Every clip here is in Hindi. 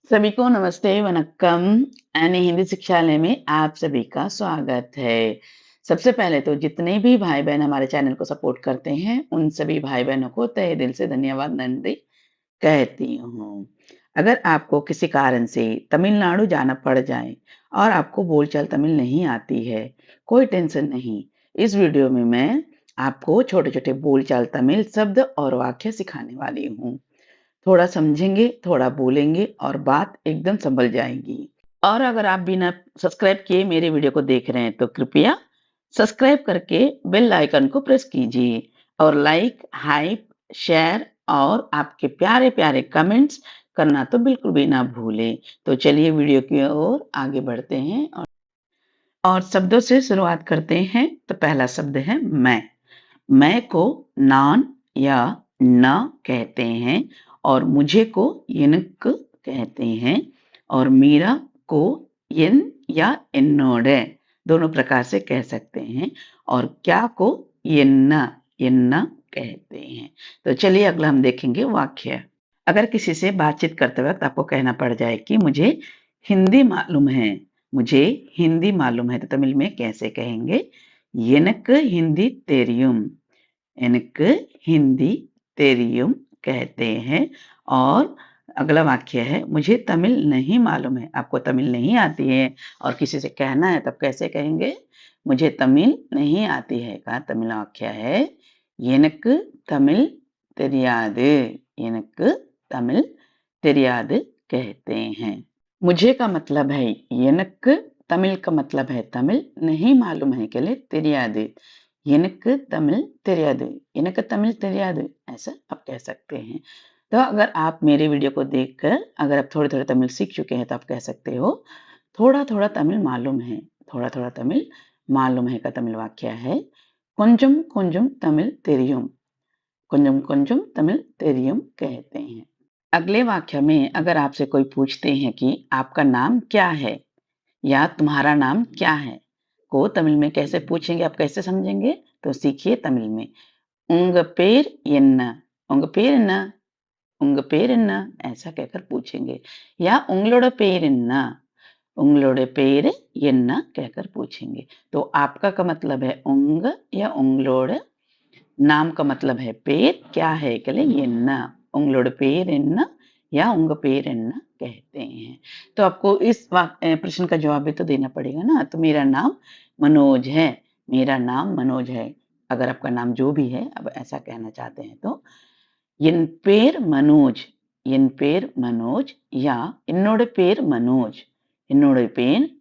सभी को नमस्ते, वनक्कम। यानी हिंदी शिक्षालय में आप सभी का स्वागत है। सबसे पहले तो जितने भी भाई-बहन हमारे चैनल को सपोर्ट करते हैं, उन सभी भाई-बहनों को तहे दिल से धन्यवाद, नंदी कहती हूँ। अगर आपको किसी कारण से तमिलनाडु जाना पड़ जाए और आपको बोलचाल तमिल नहीं आती है, कोई टेंशन नहीं। इस वीडियो में मैं आपको छोटे-छोटे बोलचाल तमिल शब्द और वाक्य सिखाने वाली हूँ। थोड़ा समझेंगे, थोड़ा बोलेंगे और बात एकदम सँभल जाएगी। और अगर आप बिना सब्सक्राइब किए मेरे वीडियो को देख रहे हैं तो कृपया सब्सक्राइब करके बेल आइकन को प्रेस कीजिए और लाइक, हाइप, शेयर और आपके प्यारे-प्यारे कमेंट्स करना तो बिल्कुल भी ना भूलें। तो चलिए वीडियो की ओर आगे बढ़ते हैं और शब्दों से शुरुआत करते हैं। तो पहला शब्द है मैं। मैं को नान या न कहते हैं और मुझे को எனக்கு कहते हैं और मीरा को என் या என்னோட दोनों प्रकार से कह सकते हैं और क्या को என்ன என்ன कहते हैं। तो चलिए अगला हम देखेंगे वाक्य। अगर किसी से बातचीत करते वक़्त आपको कहना पड़ जाए कि मुझे हिंदी मालूम है, मुझे हिंदी मालूम है, तो तमिल में कैसे कहेंगे? எனக்கு हिंदी தெரியும்। எனக்கு हिंदी தெரியும் कहते हैं और अगला वाक्य है मुझे तमिल नहीं मालूम है। आपको तमिल नहीं आती है और किसी से कहना है तब कैसे कहेंगे? मुझे तमिल नहीं आती है का तमिल वाक्य है எனக்கு तमिल தெரியாது। எனக்கு तमिल தெரியாது कहते हैं। मुझे का मतलब है எனக்கு, तमिल का मतलब है तमिल, नहीं मालूम है के लिए தெரியாது। எனக்கு तमिल தெரியாது, எனக்கு तमिल தெரியாது ऐसा आप कह सकते हैं। तो अगर आप मेरे वीडियो को देखकर अगर आप थोड़े-थोड़े तमिल सीख चुके हैं तो आप कह सकते हो, थोड़ा-थोड़ा तमिल मालूम है। थोड़ा-थोड़ा तमिल मालूम है का तमिल वाक्य है, கொஞ்சம் கொஞ்சம் तमिल தெரியும்। கொஞ்சம் கொஞ்சம் तमिल தெரியும் कहते हैं। अगले वाक्य में अगर आपसे कोई पूछते हैं कि आपका नाम क्या है या तुम्हारा नाम क्या है? को तमिल में कैसे पूछेंगे, आप कैसे समझेंगे? तो सीखिए तमिल में। उंग पेर एन्न, उंग पेर एन्न, उंग पेर एन्न ऐसा कहकर पूछेंगे या उंगलोड पेर एन्न, उंगलोड पेर एन्न कहकर पूछेंगे। तो आपका का मतलब है उंग या उंगलोड, नाम का मतलब है पेर, क्या है के लिए एन्न, उंगलोड पेर एन्न या उंग पेर एन्न कहते हैं। तो आपको इस प्रश्न का जवाब भी तो देना पड़ेगा ना। तो मेरा नाम मनोज है, मेरा नाम मनोज है। अगर आपका नाम जो भी है, अब ऐसा कहना चाहते हैं तो என் பேர் मनोज, என் பேர் मनोज या என்னோட பேர் मनोज, என்னோட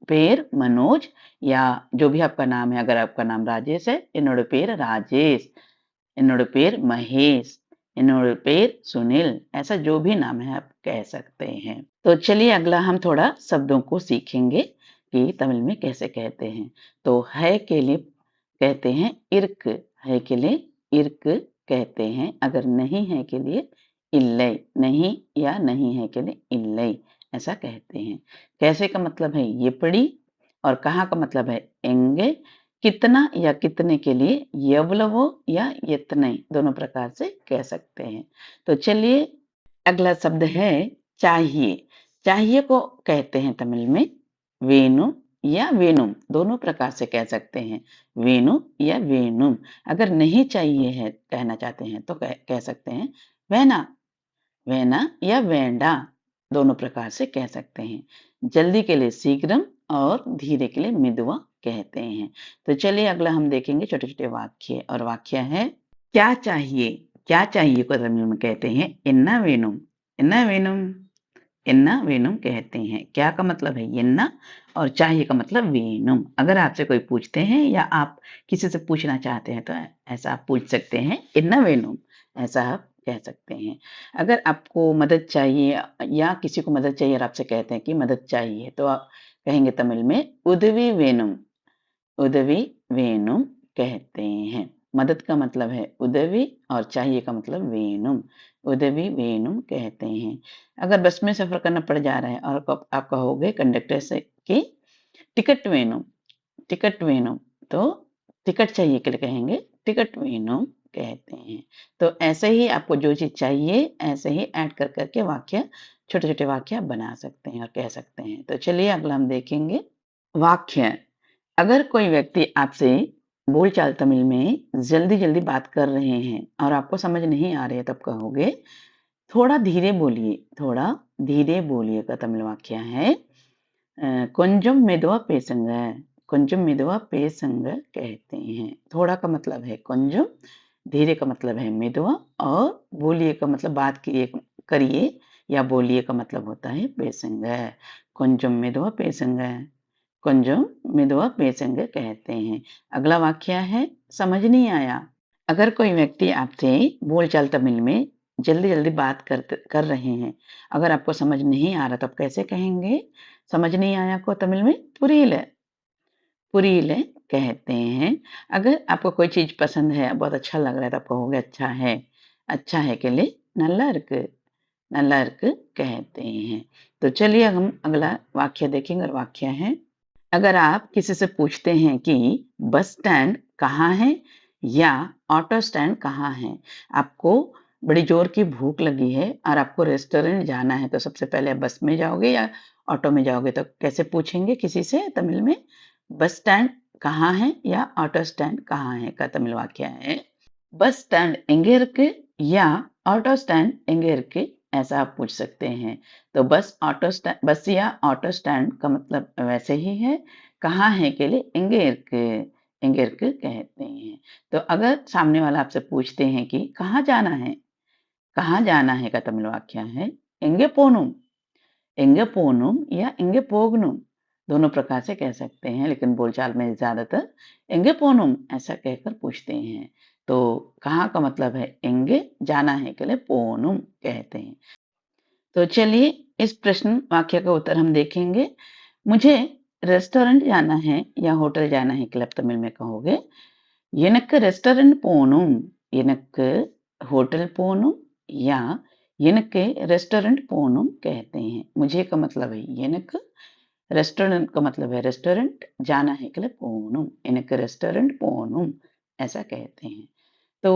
பேர் मनोज या जो भी आपका नाम है, अगर आपका नाम राजेश है, என்னோட பேர் राजेश, என்னோட பேர் महेश, என்னோட பேர் सुनील, ऐसा जो भी नाम है आप कह सकते हैं। तो चलिए अगला हम थोड़ा शब्दों को सीखेंगे कि तमिल में कैसे कहते हैं। तो है के लिए कहते हैं इर्क, है के लिए इर्क कहते हैं। अगर नहीं है के लिए इल्लै, नहीं या नहीं है के लिए इल्लै ऐसा कहते हैं। कैसे का मतलब है ये पड़ी और कहाँ का मतलब है एंगे। कितना या कितने के लिए यवलवो या यत्नै दोनों प्रकार से कह सकते हैं। तो चलिए अगला शब्द है चाहिए। चाहिए को कहते हैं तमिल में वेणु या वेणुम, दोनों प्रकार से कह सकते हैं। वेणु या वेणुम। अगर नहीं चाहिए है कहना चाहते हैं तो कह सकते हैं वेना, वेना या वेंडा दोनों प्रकार से कह सकते हैं। जल्दी के लिए शीघ्रम और धीरे के लिए मिदवा कहते हैं। तो चलिए अगला हम देखेंगे छोटे-छोटे वाक्य और वाक्य है क्या चाहिए? क्या चाहिए को तमिल में कहते हैं एन्ना वेणुम, एन्ना वेणुम, एन्ना वेणुम कहते हैं। क्या का मतलब है एन्ना और चाहिए का मतलब वेणुम। अगर आपसे कोई पूछते हैं या आप किसी से पूछना चाहते हैं तो ऐसा आप पूछ सकते हैं एन्ना वेणुम, ऐसा आप कह सकते हैं। अगर आपको मदद चाहिए या किसी को मदद चाहिए और आपसे कहते हैं कि मदद चाहिए तो आप कहेंगे तमिल में उदवी वेणुम, उदवी वेणुम कहते हैं। मदद का मतलब है उदवी और चाहिए का मतलब वेणुम, उदवी वेणुम कहते हैं। अगर बस में सफ़र करना पड़ जा रहा है और आप कहोगे कंडक्टर से कि टिकट वेणुम, टिकट वेणुम, तो टिकट चाहिए के लिए कहेंगे टिकट वेणुम कहते हैं। तो ऐसे ही आपको जो चीज़ चाहिए ऐसे ही ऐड कर के वाक्य छोटे-छोटे वाक्य आप बना सकते हैं और कह सकते हैं। तो चलिए अगला हम देखेंगे वाक्य। अगर कोई व्यक्ति आपसे बोलचाल तमिल में जल्दी-जल्दी बात कर रहे हैं और आपको समझ नहीं आ रही है तब कहोगे, थोड़ा धीरे बोलिए का तमिल वाक्य है கொஞ்சம் மெதுவா பேசுங்க கொஞ்சம் மெதுவா பேசுங்க कहते हैं। थोड़ा का मतलब है கொஞ்சம், धीरे का मतलब है मेदुआ और बोलिए का मतलब बात करिए या बोलिए का मतलब होता है பேசுங்க। கொஞ்சம் மெதுவா பேசுங்க கொஞ்சம் மெதுவா பேசுங்க कहते हैं। अगला वाक्य है समझ नहीं आया। अगर कोई व्यक्ति आपसे बोलचाल तमिल में जल्दी-जल्दी बात कर रहे हैं, अगर आपको समझ नहीं आ रहा तो आप कैसे कहेंगे? समझ नहीं आया को तमिल में पुरील पुरील कहते हैं। अगर आपको कोई चीज़ पसंद है, बहुत अच्छा लग रहा है तो आप कहोगे अच्छा है के लिए नल्ला इருக்கு कहते हैं। तो चलिए हम अगला वाक्य देखेंगे और वाक्य है अगर आप किसी से पूछते हैं कि बस स्टैंड कहाँ है या ऑटो स्टैंड कहाँ है, आपको बड़ी जोर की भूख लगी है और आपको रेस्टोरेंट जाना है तो सबसे पहले आप बस में जाओगे या ऑटो में जाओगे तो कैसे पूछेंगे किसी से तमिल में बस स्टैंड कहाँ है या ऑटो स्टैंड कहाँ है का तमिल वाक्य है बस स्टैंड எங்க இருக்கு या ऑटो स्टैंड எங்க இருக்கு ऐसा आप पूछ सकते हैं। तो बस या ऑटो स्टैंड का मतलब वैसे ही है, कहाँ है के लिए एंगे इருக்கு कहते हैं। तो अगर सामने वाला आपसे पूछते हैं कि कहाँ जाना है का तमिल वाक्य है एंगे पोनुम या एंगे पोगनुम दोनों प्रकार से कह सकते हैं, लेकिन बोलचाल में ज़्यादातर एंगे पोनुम ऐसा कहकर पूछते हैं। तो कहाँ का मतलब है एंगे, जाना है के लिए पोनुम कहते हैं। तो चलिए इस प्रश्न वाक्य का उत्तर हम देखेंगे। मुझे रेस्टोरेंट जाना है या होटल जाना है के लिए आप तमिल में कहोगे எனக்கு ரெஸ்டாரண்ட் போணும் எனக்கு होटल போணும் या எனக்கு रेस्टोरेंट போணும் कहते हैं। मुझे का मतलब है எனக்கு रेस्टोरेंट का मतलब है रेस्टोरेंट जाना है के लिए போணும் எனக்கு रेस्टोरेंट போணும் ऐसा कहते हैं। तो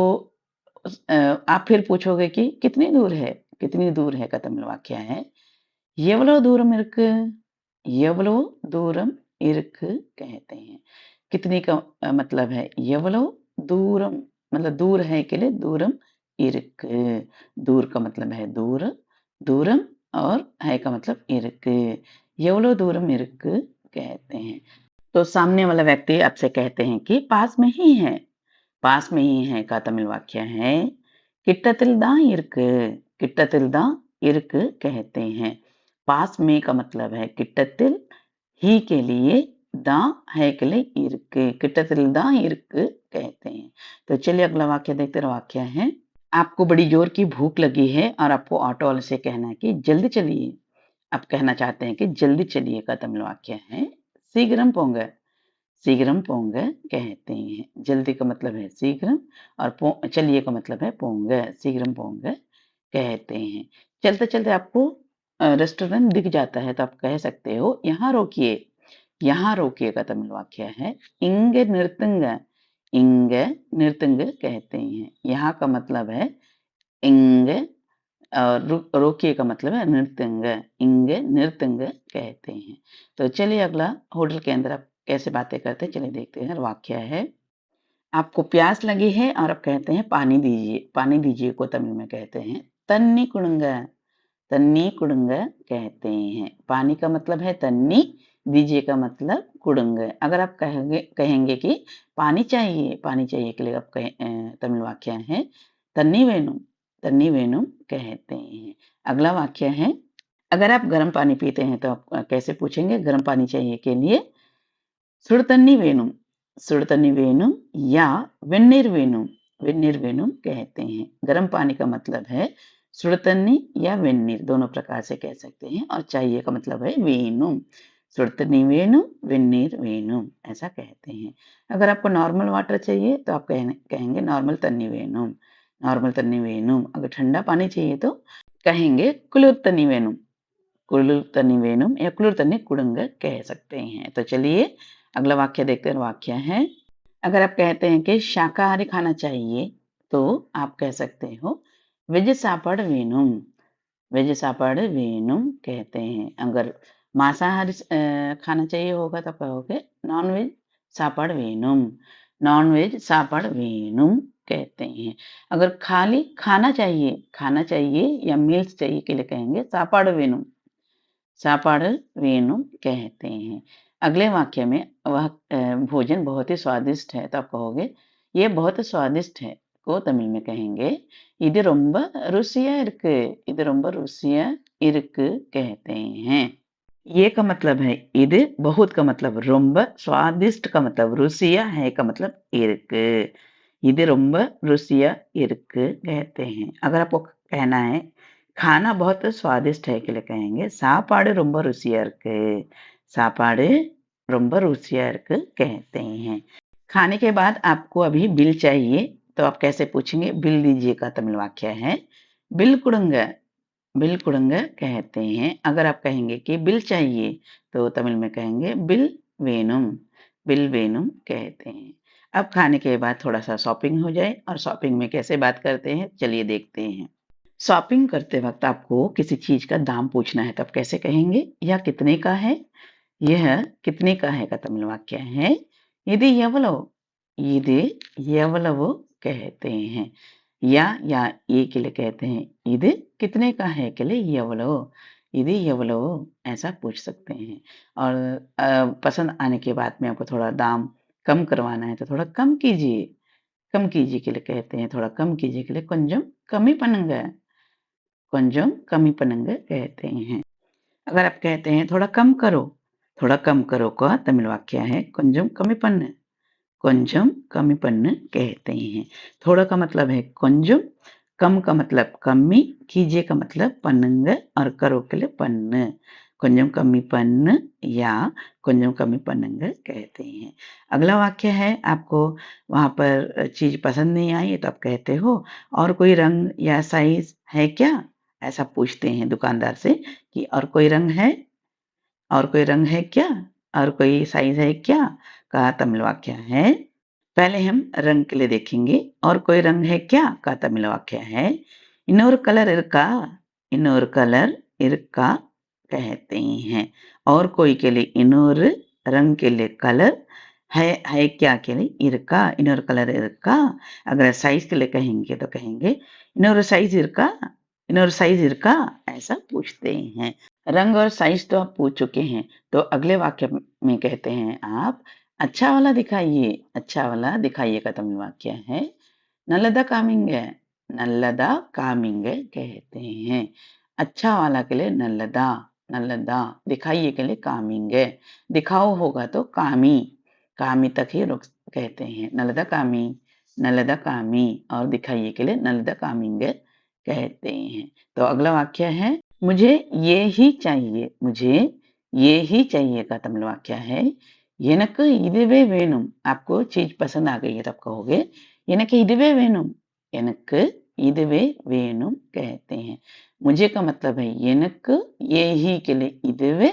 आप फिर पूछोगे कि कितनी दूर है का तमिल वाक्य है எவ்வளவு தூரம் இருக்கு எவ்வளவு தூரம் இருக்கு कहते हैं। कितनी का मतलब है எவ்வளவு दूरम मतलब दूर है के लिए दूरम இருக்கு दूर का मतलब है दूरम और है का मतलब இருக்கு எவ்வளவு दूरम இருக்கு कहते हैं। तो सामने वाला व्यक्ति आपसे कहते हैं कि पास में ही है का तमिल वाक्य है கிட்டத்தில் தான் இருக்கு कहते हैं। पास में का मतलब है கிட்டத்தில் ही के लिए दा है के लिए இருக்கு கிட்டத்தில் தான் இருக்கு कहते हैं। तो चलिए अगला वाक्य देखते हैं। वाक्य है आपको बड़ी जोर की भूख लगी है और आपको ऑटो वाले से कहना है कि जल्दी चलिए। आप कहना चाहते हैं कि जल्दी चलिए का तमिल वाक्य है शीघ्रम पोंग कहते हैं। जल्दी का मतलब है शीघ्रम और चलिए का मतलब है पोंग शीघ्रम पोंग कहते हैं। चलते-चलते आपको रेस्टोरेंट दिख जाता है तो आप कह सकते हो यहाँ रोकिए का तमिल वाक्य है इंग निறுத்துங்க कहते हैं। यहाँ का मतलब है इंग और रोकिए का मतलब है निறுத்துங்க कहते हैं। तो चलिए अगला होटल के अंदर आप कैसे बातें करते हैं चलिए देखते हैं। वाक्य है आपको प्यास लगी है और आप कहते हैं पानी दीजिए को तमिल में कहते हैं तन्नी कुडुंग कहते हैं। पानी का मतलब है तन्नी, दीजिए का मतलब कुडुंग। अगर आप कहेंगे कि पानी चाहिए के लिए आप तमिल वाक्य है तन्नी वेणुम कहते हैं। अगला वाक्य है अगर आप गर्म पानी पीते हैं तो आप कैसे पूछेंगे गर्म पानी चाहिए के लिए सुड़ तन्नी वेणुम या वेन्नीर वेणुम कहते हैं। गर्म पानी का मतलब है सुड़ तन्नी या वेन्नीर दोनों प्रकार से कह सकते हैं और चाहिए का मतलब है वेणुम सुड़ तन्नी वेणुम वेन्नीर वेणुम ऐसा कहते हैं। अगर आपको नॉर्मल वाटर चाहिए तो आप कहेंगे नॉर्मल तन्नी वेणुम। अगर ठंडा पानी चाहिए तो कहेंगे कुलिर तन्नी वेणुम या कुलिर तन्नी कुडुंग कह सकते हैं। तो चलिए अगला वाक्य देखते हैं। वाक्य है अगर आप कहते हैं कि शाकाहारी खाना चाहिए तो आप कह सकते हो वेज सापड़ वेणुम वेज सापाड़ वेनुम कहते हैं। अगर मांसाहारी खाना चाहिए होगा तो कहोगे नॉन-वेज सापाड़ वेनुम, नॉन-वेज सापाड़ वेनुम कहते हैं। अगर खाली खाना चाहिए या मील्स चाहिए के लिए कहेंगे सापाड़ वेनुम। सापाड़ वेणु कहते हैं। अगले वाक्य में वह भोजन बहुत ही स्वादिष्ट है, तो आप कहोगे ये बहुत स्वादिष्ट है को तमिल में कहेंगे இது ரொம்ப ருசியா இருக்கு, இது ரொம்ப ருசியா இருக்கு कहते हैं। ये का मतलब है இது, बहुत का मतलब ரொம்ப, स्वादिष्ट का मतलब ருசியா है का मतलब இருக்கு। இது ரொம்ப ருசியா இருக்கு कहते हैं। अगर आपको कहना है खाना बहुत स्वादिष्ट है के लिए कहेंगे சாப்பாடு ரொம்ப ருசியா இருக்கு। சாப்பாடு ரொம்ப ருசியா இருக்கு कहते हैं। खाने के बाद आपको अभी बिल चाहिए, तो आप कैसे पूछेंगे? बिल दीजिए का तमिल वाक्य है बिल कुடுங்க। बिल कुடுங்க कहते हैं। अगर आप कहेंगे कि बिल चाहिए, तो तमिल में कहेंगे बिल वेनुम, बिल वेनुम कहते हैं। अब खाने के बाद थोड़ा-सा शॉपिंग हो जाए और शॉपिंग में कैसे बात करते हैं, चलिए देखते हैं। शॉपिंग करते वक़्त आपको किसी चीज़ का दाम पूछना है, तो आप कैसे कहेंगे? यह कितने का है? यह कितने का है का तमिल वाक्य है, இது எவ்வளவு? இது எவ்வளவு कहते हैं। या ये के लिए कहते हैं, இது कितने का है के लिए எவ்வளவு, இது எவ்வளவு ऐसा पूछ सकते हैं। और पसंद आने के बाद में आपको थोड़ा दाम कम करवाना है, तो थोड़ा कम कीजिए के लिए कहते हैं, थोड़ा कम कीजिए के लिए கொஞ்சம் कमी பண்ணுங்க, கொஞ்சம் कमी பண்ணுங்க कहते हैं। अगर आप कहते हैं थोड़ा कम करो का तमिल वाक्य है கொஞ்சம் कमी பண்ணு, கொஞ்சம் कमी பண்ணு कहते हैं। थोड़ा का मतलब है கொஞ்சம், कम का मतलब कमी, कीजिए का मतलब பண்ணுங்க और करो के लिए பண்ணு। கொஞ்சம் कमी பண்ணு या கொஞ்சம் कमी பண்ணுங்க कहते हैं। अगला वाक्य है आपको वहाँ पर चीज़ पसंद नहीं आई है तो आप कहते हो और कोई रंग या साइज़ है क्या? ऐसा पूछते हैं दुकानदार से कि और कोई रंग है? और कोई रंग है क्या? और कोई साइज़ है क्या? का तमिल वाक्य है पहले हम रंग के लिए देखेंगे और कोई रंग है क्या का तमिल वाक्य है இன்னொரு कलर இருக்கா இன்னொரு कलर இருக்கா कहते हैं। और कोई के लिए இன்னொரு रंग के लिए कलर है क्या के लिए இருக்கா இன்னொரு कलर இருக்கா। अगर साइज के लिए कहेंगे तो कहेंगे இன்னொரு साइज இருக்கா இன்னொரு साइज இருக்கா ऐसा पूछते हैं। रंग और साइज तो आप पूछ चुके हैं, तो अगले वाक्य में कहते हैं आप अच्छा वाला दिखाइए का तमिल वाक्य है नल्लदा कामिंग, नल्लदा कामिंग कहते हैं। अच्छा वाला के लिए नल्लदा, नल्लदा दिखाइए के लिए कामिंग, दिखाओ होगा तो कामी, कामी तक ही रुक कहते हैं। नल्लदा कामी और दिखाइए के लिए नल्लदा कामिंग कहते हैं। तो अगला वाक्य है मुझे मुझे ये ही चाहिए का तमिल वाक्य है எனக்கு இதுவே வேணும்। आपको चीज़ पसंद आ गई है तो आप कहोगे எனக்கு இதுவே வேணும், எனக்கு இதுவே வேணும் कहते हैं। मुझे का मतलब है எனக்கு ये ही के लिए இதுவே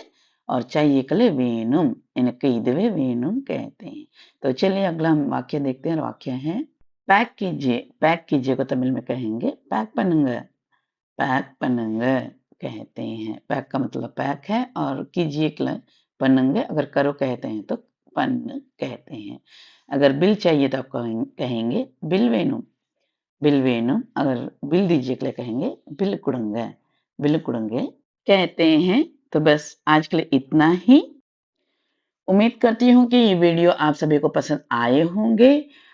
और चाहिए के लिए வேணும், எனக்கு இதுவே வேணும் कहते हैं। तो चलिए अगला हम वाक्य देखते हैं और वाक्य है पैक कीजिए को तमिल में कहेंगे पैक பண்ணுங்க कहते हैं। पैक का मतलब पैक है और कीजिए के लिए பண்ணுங்க, अगर करो कहते हैं तो पन्न कहते हैं। अगर बिल चाहिए तो आप कहेंगे बिल वेणुम, अगर बिल दीजिए के लिए कहेंगे बिल कुடுங்க कहते हैं। तो बस आज के लिए इतना ही। उम्मीद करती हूँ कि ये वीडियो आप सभी को पसंद आए होंगे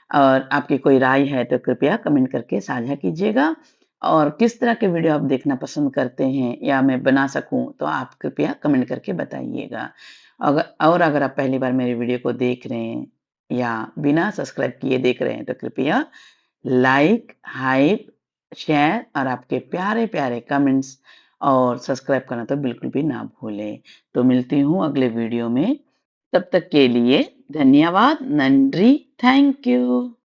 और आपकी कोई राय है तो कृपया कमेंट करके साझा कीजिएगा और किस तरह के वीडियो आप देखना पसंद करते हैं या मैं बना सकूं तो आप कृपया कमेंट करके बताइएगा। अगर आप पहली बार मेरे वीडियो को देख रहे हैं या बिना सब्सक्राइब किए देख रहे हैं तो कृपया लाइक, हाइप, शेयर और आपके प्यारे-प्यारे कमेंट्स और सब्सक्राइब करना तो बिल्कुल भी ना भूलें। तो मिलती हूँ अगले वीडियो में, तब तक के लिए धन्यवाद, नंरी, थैंक यू।